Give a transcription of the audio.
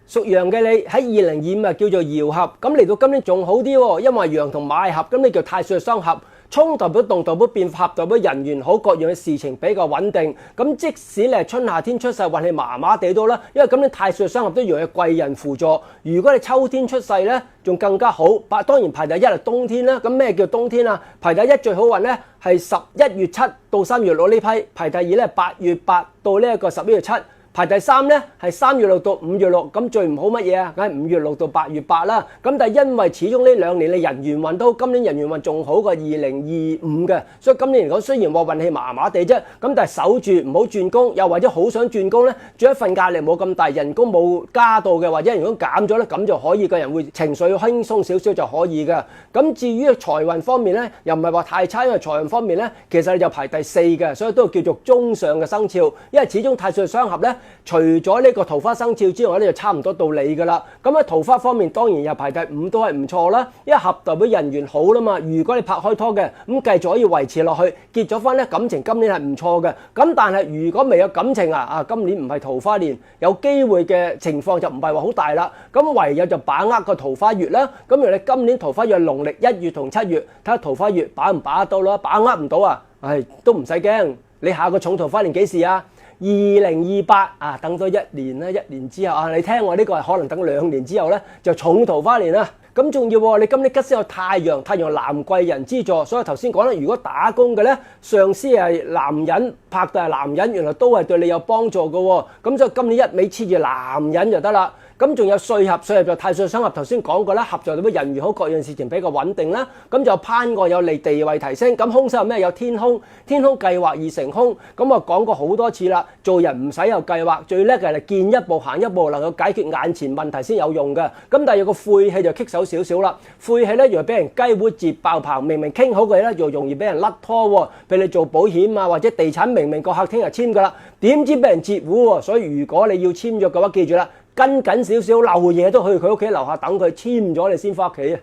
屬羊嘅你喺2025叫做爻合，咁嚟到今年仲好啲喎，因為羊同馬合，咁你叫太歲相合。衝代表動，代表變合，代表人緣好，各樣嘅事情比較穩定。咁即使你係春夏天出世，運氣麻麻地都啦，因為咁你太歲相合都容易貴人輔助。如果你秋天出世咧，仲更加好。當然排第一係冬天啦。咁咩叫冬天啊？排第一最好運咧係11月7到3月6呢批，排第二咧8月8到呢一個11月7。排第三咧係3月6到5月6，咁最唔好乜嘢啊？梗係5月6到8月8啦。咁但係因為始終呢2年你人緣運都好，今年人緣運仲好過2025嘅，所以今年嚟講雖然話運氣麻麻地啫，咁但係守住唔好轉工，又或者好想轉工咧，做一份壓力冇咁大，人工冇加到嘅，或者人工減咗咧，咁就可以個人會情緒輕鬆少少就可以嘅。咁至於財運方面咧，又唔係話太差，因為財運方面咧，其實你就排第4嘅，所以都叫做中上嘅生肖，因為始終太歲相合咧。除咗呢個桃花生肖之外咧，就差唔多到你噶啦。咁喺桃花方面，當然又排第5都係唔錯啦。因為合代表人緣好啦嘛。如果你拍開拖嘅，咁繼續可以維持落去，結咗婚咧，感情今年係唔錯嘅。咁但係如果未有感情今年唔係桃花年，有機會嘅情況就唔係話好大啦。咁唯有就把握個桃花月啦。咁如果你今年桃花月農曆1月同7月，睇下桃花月把唔把得到啦。把握唔到都唔使驚。你下個重桃花年幾時啊？2028等多1年啦，1年之後你聽我呢個係可能等2年之後咧就重桃花年啦。咁仲要喎，你今年吉星有太陽男貴人之助，所以頭先講啦，如果打工嘅咧，上司係男人，拍檔係男人，原來都係對你有幫助嘅喎。咁所以今年一味黐住男人就得啦。咁仲有歲合就太歲相合，頭先講過啦，合就代表人緣好，各樣事情比較穩定啦。咁就攀過有利地位提升。咁凶星有咩？有天凶，天凶計劃而成凶。咁我講過好多次啦，做人唔使有計劃，最叻嘅係見一步行一步，能夠解決眼前問題先有用嘅。咁但係有個晦氣就棘手少少啦。晦氣咧，若俾人雞會截爆棚，明明傾好嘅咧，又容易俾人甩拖喎。譬如你做保險或者地產，明明個客聽日簽㗎啦，點知俾人截糊喎。所以如果你要簽約嘅話，記住啦。跟緊少少，漏嘢都去佢屋企樓下等佢簽咗，你先翻屋企啊！